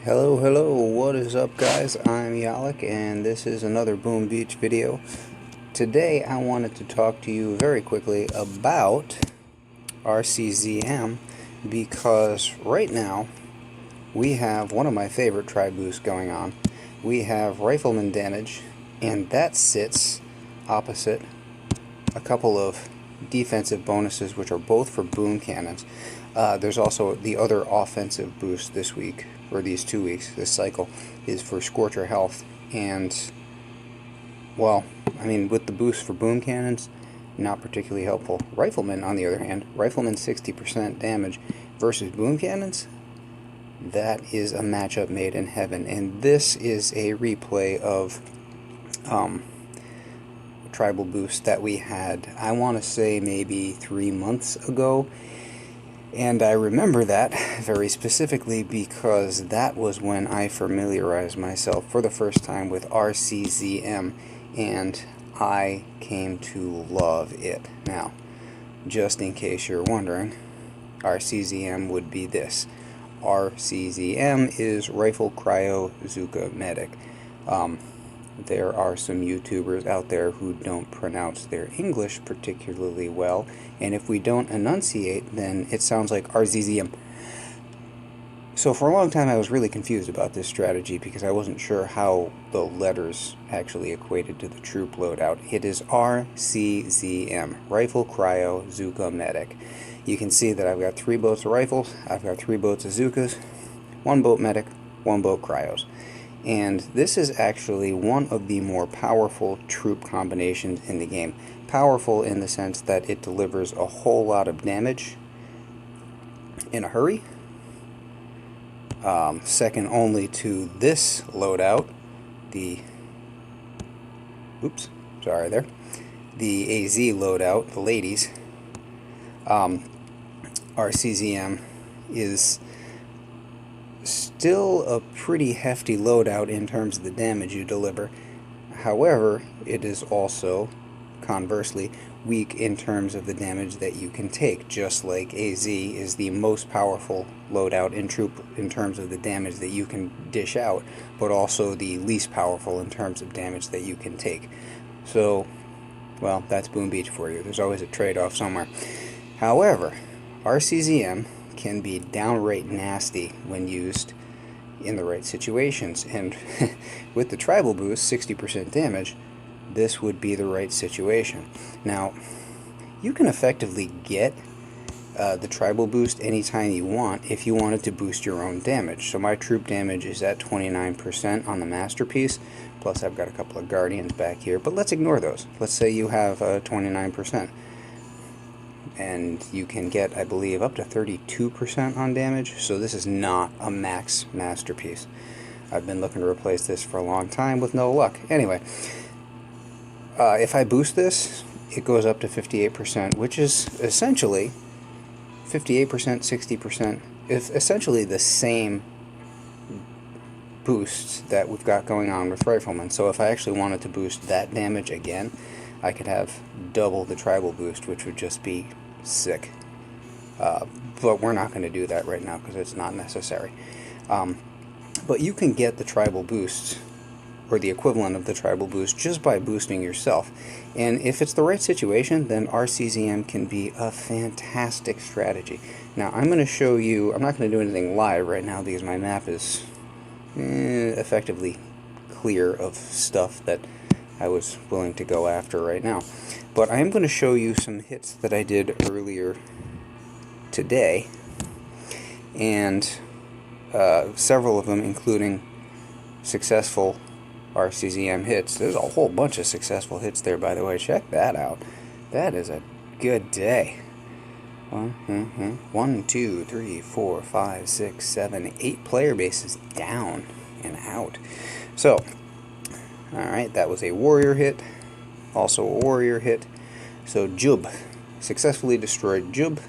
Hello, what is up guys? I'm Yalik and this is another Boom Beach video. Today I wanted to talk to you very quickly about Rczm because right now we have one of my favorite try boosts going on. We have rifleman damage, and that sits opposite a couple of defensive bonuses which are both for boom cannons. There's also the other offensive boost this week, or these 2 weeks, this cycle, is for Scorcher Health. And, well, I mean, with the boost for boom cannons, not particularly helpful. Riflemen, on the other hand, Riflemen 60% damage versus boom cannons, that is a matchup made in heaven. And this is a replay of tribal boost that we had, I want to say maybe 3 months ago. And I remember that very specifically because that was when I familiarized myself for the first time with Rczm, and I came to love it. Now, just in case you're wondering, Rczm would be this. Rczm is Rifle Cryo Zuka Medic. There are some YouTubers out there who don't pronounce their English particularly well, and if we don't enunciate, then it sounds like Rczm. So for a long time I was really confused about this strategy because I wasn't sure how the letters actually equated to the troop loadout. It is Rczm, Rifle Cryo Zuka Medic. You can see that I've got 3 boats of rifles, I've got 3 boats of Zukas, 1 boat medic, 1 boat cryos. And this is actually one of the more powerful troop combinations in the game. Powerful in the sense that it delivers a whole lot of damage in a hurry. Second only to this loadout, the AZ loadout, the ladies. Rczm is still a pretty hefty loadout in terms of the damage you deliver. However, it is also, conversely, weak in terms of the damage that you can take, just like AZ is the most powerful loadout in troop in terms of the damage that you can dish out, but also the least powerful in terms of damage that you can take. So, well, that's Boom Beach for you. There's always a trade-off somewhere. However, Rczm can be downright nasty when used in the right situations, and with the tribal boost, 60% damage, this would be the right situation. Now, you can effectively get the tribal boost anytime you want if you wanted to boost your own damage. So my troop damage is at 29% on the masterpiece, plus I've got a couple of guardians back here, but let's ignore those. Let's say you have 29%. And you can get, I believe, up to 32% on damage, so this is not a max masterpiece. I've been looking to replace this for a long time with no luck. Anyway, if I boost this, it goes up to 58%, which is essentially 58%, 60%, essentially the same boosts that we've got going on with Riflemen. So if I actually wanted to boost that damage again, I could have double the tribal boost, which would just be sick. But we're not going to do that right now because it's not necessary. But you can get the tribal boosts, or the equivalent of the tribal boost, just by boosting yourself. And if it's the right situation, then Rczm can be a fantastic strategy. Now, I'm going to show you, I'm not going to do anything live right now because my map is effectively clear of stuff that I was willing to go after right now. But I am going to show you some hits that I did earlier today, and several of them including successful Rczm hits. There's a whole bunch of successful hits there, by the way. Check that out. That is a good day. 1, 2, 3, 4, 5, 6, 7, 8 player bases down and out. So, alright, that was a warrior hit, also a warrior hit. So Jub, successfully destroyed Jub,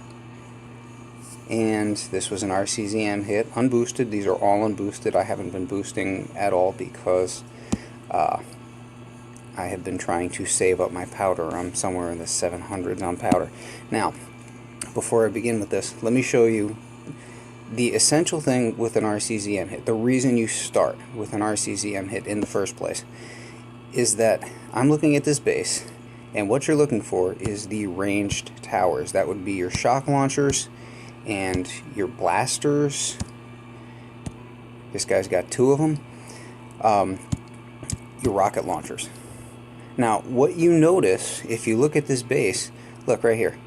and this was an Rczm hit, unboosted. These are all unboosted. I haven't been boosting at all because I have been trying to save up my powder. I'm somewhere in the 700s on powder. Now, before I begin with this, let me show you the essential thing with an RCZM hit, the reason you start with an RCZM hit in the first place, is that I'm looking at this base, and what you're looking for is the ranged towers. That would be your shock launchers and your blasters. This guy's got 2 of them. Your rocket launchers. Now, what you notice if you look at this base, look right here.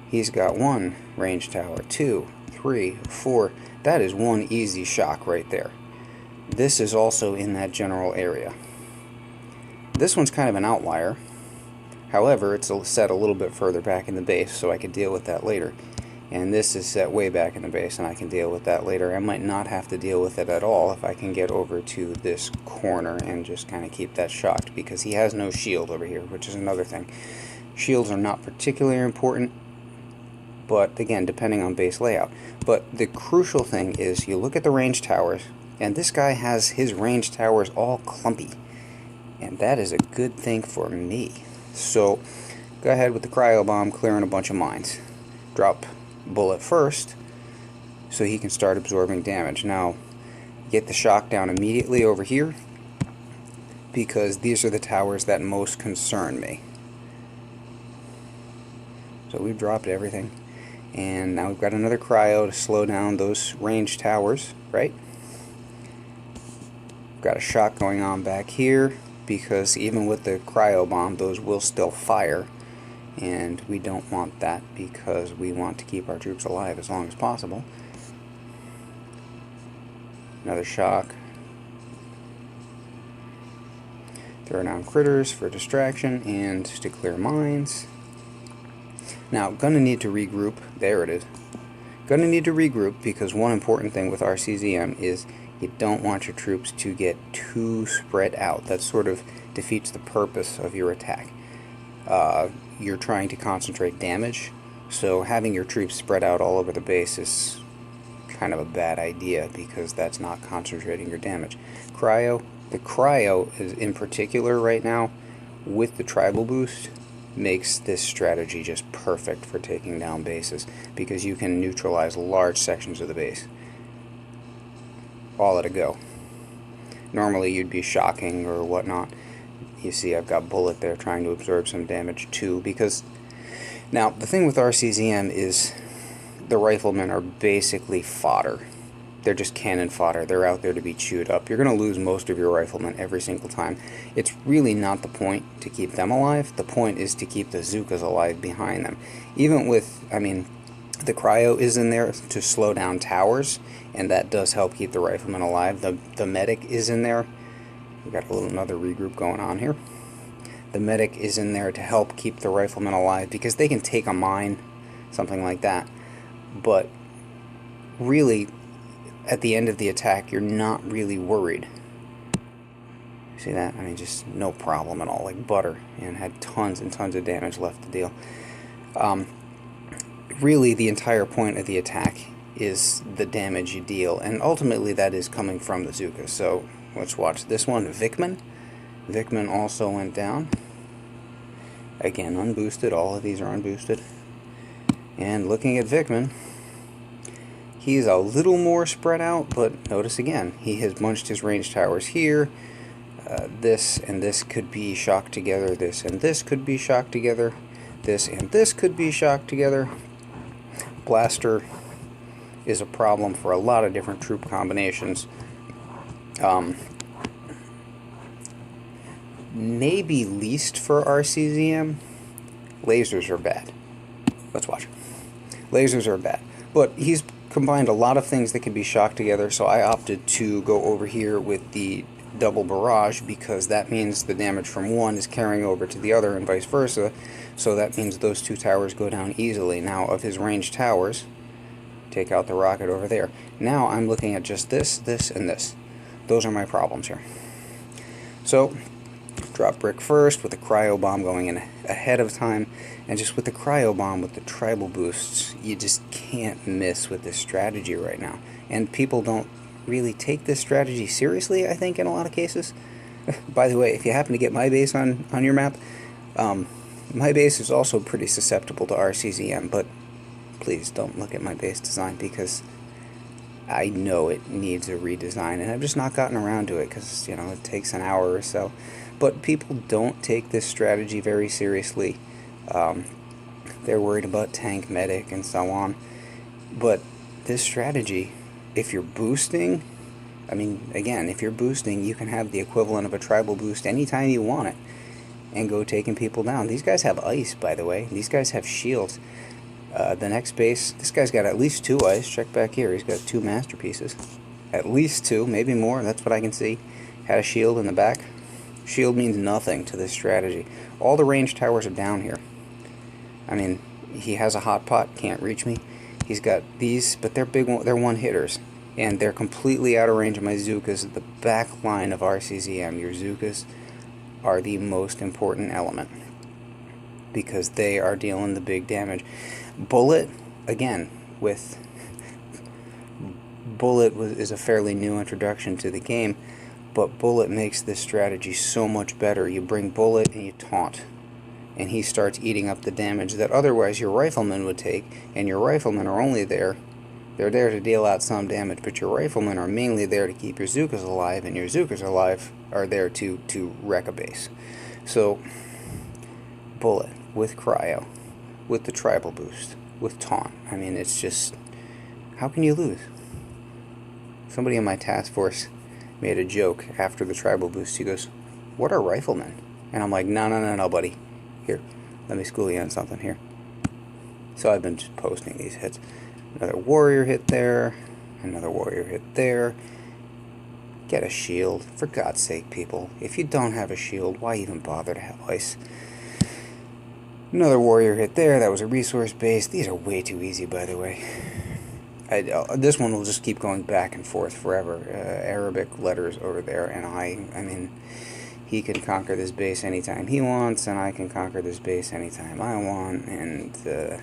He's got 1 range tower, 2, 3, 4. That is 1 easy shock right there. This is also in that general area. This one's kind of an outlier. However, it's set a little bit further back in the base, so I could deal with that later. And this is set way back in the base, and I can deal with that later. I might not have to deal with it at all if I can get over to this corner and just kind of keep that shocked, because he has no shield over here, which is another thing. Shields are not particularly important, but again, depending on base layout. But the crucial thing is you look at the range towers, and this guy has his range towers all clumpy, and that is a good thing for me. So go ahead with the cryo bomb, clearing a bunch of mines. Drop bullet first so he can start absorbing damage. Now get the shock down immediately over here, because these are the towers that most concern me. So we've dropped everything, and now we've got another cryo to slow down those range towers, right? We've got a shock going on back here, because even with the cryo bomb, those will still fire, and we don't want that because we want to keep our troops alive as long as possible. Another shock. Throw down critters for distraction and to clear mines. Now, gonna need to regroup. There it is. Gonna need to regroup, because one important thing with RCZM is you don't want your troops to get too spread out. That sort of defeats the purpose of your attack. You're trying to concentrate damage, so having your troops spread out all over the base is kind of a bad idea, because that's not concentrating your damage. Cryo, the cryo is in particular right now, with the tribal boost, makes this strategy just perfect for taking down bases, because you can neutralize large sections of the base all at a go. Normally you'd be shocking or whatnot. You see I've got bullet there trying to absorb some damage too, because now the thing with RCZM is the riflemen are basically fodder. They're just cannon fodder. They're out there to be chewed up. You're going to lose most of your riflemen every single time. It's really not the point to keep them alive. The point is to keep the Zookas alive behind them. Even with, I mean, the cryo is in there to slow down towers, and that does help keep the riflemen alive. The medic is in there. We've got another regroup going on here. The medic is in there to help keep the riflemen alive, because they can take a mine, something like that. But really, at the end of the attack, you're not really worried. See that? I mean, just no problem at all, like butter, and had tons and tons of damage left to deal. Really, the entire point of the attack is the damage you deal, and ultimately that is coming from the Zookas. So let's watch this one. Vikman. Vikman also went down. Again, unboosted. All of these are unboosted. And looking at Vikman, he's a little more spread out, but notice again, he has bunched his range towers here. This and this could be shocked together. This and this could be shocked together. This and this could be shocked together. Blaster is a problem for a lot of different troop combinations. Maybe least for RCZM. Lasers are bad. Let's watch. Lasers are bad. But he's combined a lot of things that can be shocked together, so I opted to go over here with the double barrage, because that means the damage from one is carrying over to the other and vice versa, so that means those two towers go down easily. Now, of his ranged towers, take out the rocket over there. Now I'm looking at just this, this, and this. Those are my problems here. So, drop brick first with the cryo bomb going in ahead of time, and just with the cryo bomb with the tribal boosts, you just can't miss with this strategy right now. And people don't really take this strategy seriously, I think, in a lot of cases. By the way, if you happen to get my base on your map, my base is also pretty susceptible to RCZM, but please don't look at my base design, because I know it needs a redesign, and I've just not gotten around to it because, you know, it takes an hour or so. But people don't take this strategy very seriously. Um, they're worried about tank medic and so on. But this strategy, if you're boosting, I mean, again, if you're boosting, you can have the equivalent of a tribal boost anytime you want it and go taking people down. These guys have ice, by the way. These guys have shields. The next base, this guy's got at least 2 ice. Check back here. He's got 2 masterpieces. At least 2, maybe more. That's what I can see. Had a shield in the back. Shield means nothing to this strategy. All the range towers are down here. I mean, he has a hot pot, can't reach me. He's got these, but they're big. They're one hitters, and they're completely out of range of my Zookas. The back line of Rczm, your Zookas are the most important element because they are dealing the big damage. Bullet, again, with Bullet is a fairly new introduction to the game, but Bullet makes this strategy so much better. You bring Bullet and you taunt, and he starts eating up the damage that otherwise your riflemen would take, and your riflemen are only there. They're there to deal out some damage, but your riflemen are mainly there to keep your Zookas alive, and your Zookas are there to wreck a base. So, Bullet with Cryo, with the tribal boost, with taunt. I mean, it's just, how can you lose? Somebody in my task force made a joke after the tribal boost. He goes, "What are riflemen?" And I'm like, no, buddy. Here, let me school you on something here. So I've been just posting these hits. Another warrior hit there. Another warrior hit there. Get a shield. For God's sake, people. If you don't have a shield, why even bother to have ice? Another warrior hit there. That was a resource base. These are way too easy, by the way. This one will just keep going back and forth forever. Arabic letters over there, and I mean, he can conquer this base anytime he wants, and I can conquer this base anytime I want, and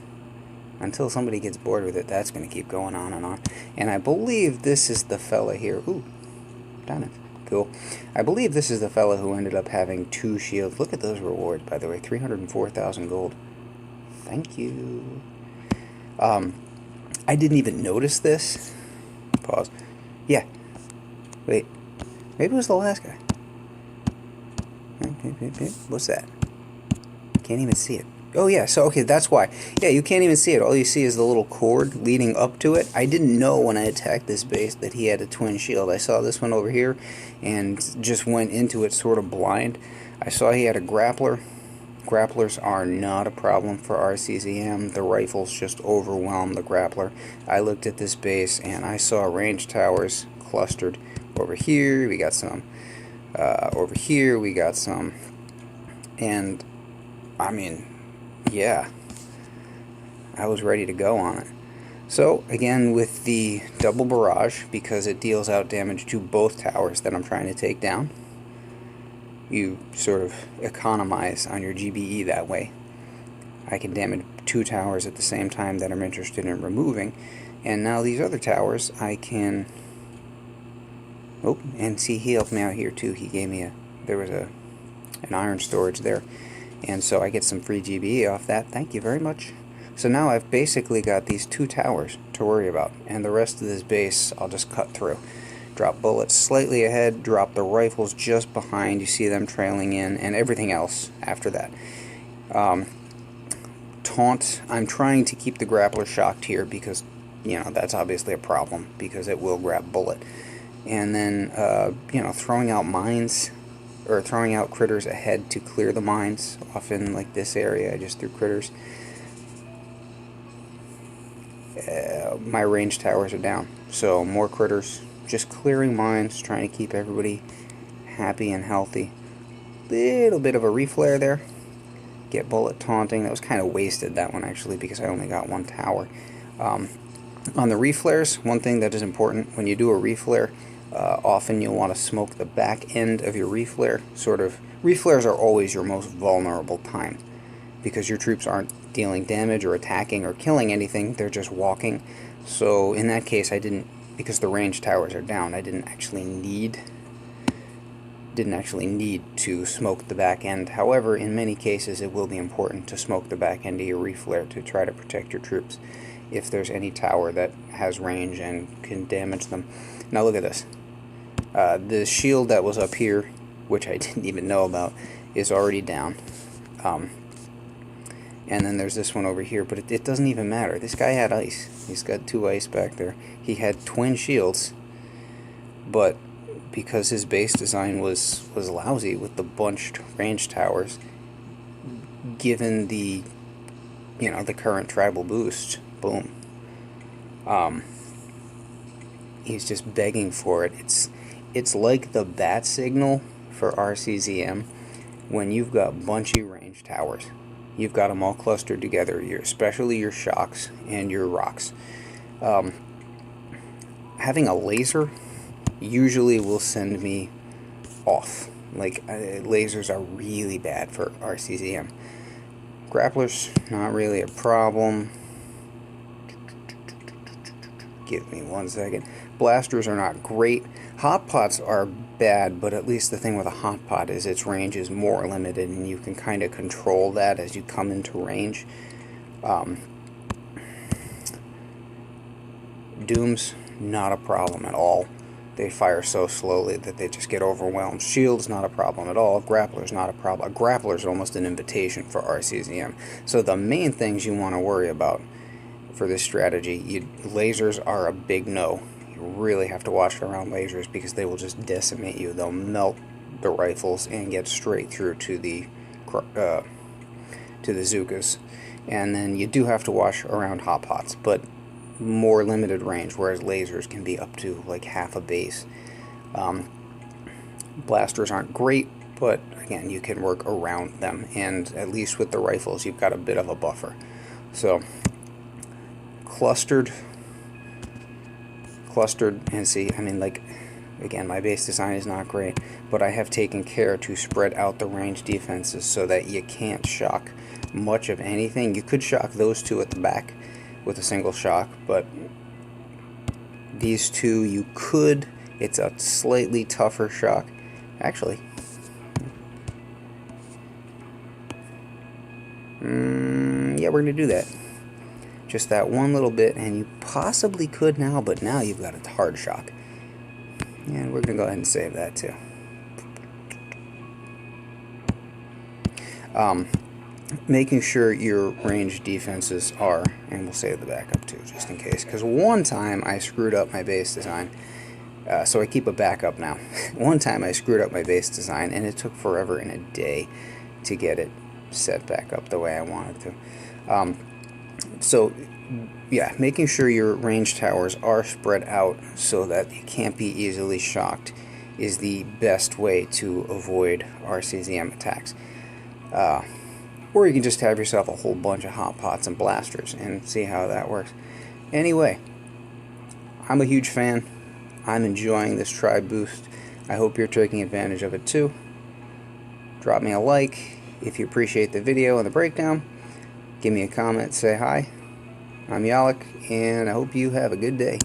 until somebody gets bored with it, that's going to keep going on and on. And I believe this is the fella here. Ooh, done it. Cool. I believe this is the fella who ended up having 2 shields. Look at those rewards, by the way. 304,000 gold. Thank you. I didn't even notice this. Pause. Yeah. Wait. Maybe it was the last guy. What's that? Can't even see it. Oh yeah, so okay, that's why. Yeah, you can't even see it. All you see is the little cord leading up to it. I didn't know when I attacked this base that he had a twin shield. I saw this one over here and just went into it sort of blind. I saw he had a grappler. Grapplers are not a problem for Rczm. The rifles just overwhelm the grappler. I looked at this base and I saw range towers clustered over here. We got some. Over here we got some. And, I mean, yeah, I was ready to go on it. So, again, with the double barrage, because it deals out damage to both towers that I'm trying to take down, you sort of economize on your GBE that way. I can damage 2 towers at the same time that I'm interested in removing, and now these other towers I can... Oh, and see, he helped me out here too. He gave me there was an iron storage there, and so I get some free GBE off that. Thank you very much. So now I've basically got these 2 towers to worry about, and the rest of this base I'll just cut through. Drop bullets slightly ahead, drop the rifles just behind, you see them trailing in, and everything else after that. Taunt, I'm trying to keep the grappler shocked here because, you know, that's obviously a problem because it will grab bullet. And then, you know, throwing out mines, or throwing out critters ahead to clear the mines. Often, like this area, I just threw critters. My range towers are down, so more critters. Just clearing mines, trying to keep everybody happy and healthy. Little bit of a reflare there. Get bullet taunting. That was kind of wasted, that one, actually, because I only got 1 tower. On the reflares, one thing that is important, when you do a reflare, often you'll want to smoke the back end of your reflare. Reflares are always your most vulnerable time, because your troops aren't dealing damage or attacking or killing anything, they're just walking. So in that case, I didn't, because the range towers are down, I didn't actually need to smoke the back end. However, in many cases it will be important to smoke the back end of your reflare to try to protect your troops. if there's any tower that has range and can damage them. Now look at this. The shield that was up here, which I didn't even know about, is already down. And then there's this one over here, but it doesn't even matter. This guy had ice. He's got 2 ice back there. He had twin shields, but because his base design was lousy with the bunched range towers, given the the current tribal boost, boom. He's just begging for it. It's like the bat signal for Rczm when you've got bunchy range towers. You've got them all clustered together, especially your shocks and your rocks. Having a laser usually will send me off. Like, lasers are really bad for Rczm. Grapplers, not really a problem. Give me 1 second. Blasters are not great. Hot pots are bad, but at least the thing with a hot pot is its range is more limited, and you can kind of control that as you come into range. Dooms, not a problem at all. They fire so slowly that they just get overwhelmed. Shield's not a problem at all. Grappler's not a problem. A grappler's almost an invitation for Rczm. So the main things you want to worry about for this strategy, lasers are a big no. You really have to watch around lasers because they will just decimate you. They'll melt the rifles and get straight through to the Zookas. And then you do have to watch around hot pots, but more limited range, whereas lasers can be up to like half a base. Blasters aren't great, but again, you can work around them, and at least with the rifles you've got a bit of a buffer. So clustered, and see, I mean, like, again, my base design is not great, but I have taken care to spread out the range defenses so that you can't shock much of anything. You could shock those 2 at the back with a single shock, but these 2 you could. It's a slightly tougher shock. Actually, yeah, we're gonna do that. Just that one little bit, and you possibly could now, but now you've got a hard shock. And we're gonna go ahead and save that too. Making sure your range defenses are, and we'll save the backup too, just in case, because one time I screwed up my base design, so I keep a backup now. One time I screwed up my base design, and it took forever and a day to get it set back up the way I wanted to. So yeah, making sure your range towers are spread out so that you can't be easily shocked is the best way to avoid Rczm attacks. Or you can just have yourself a whole bunch of hot pots and blasters and see how that works. Anyway, I'm a huge fan. I'm enjoying this tribe boost. I hope you're taking advantage of it too. Drop me a like if you appreciate the video and the breakdown. Give me a comment, say hi. I'm Yalek, and I hope you have a good day.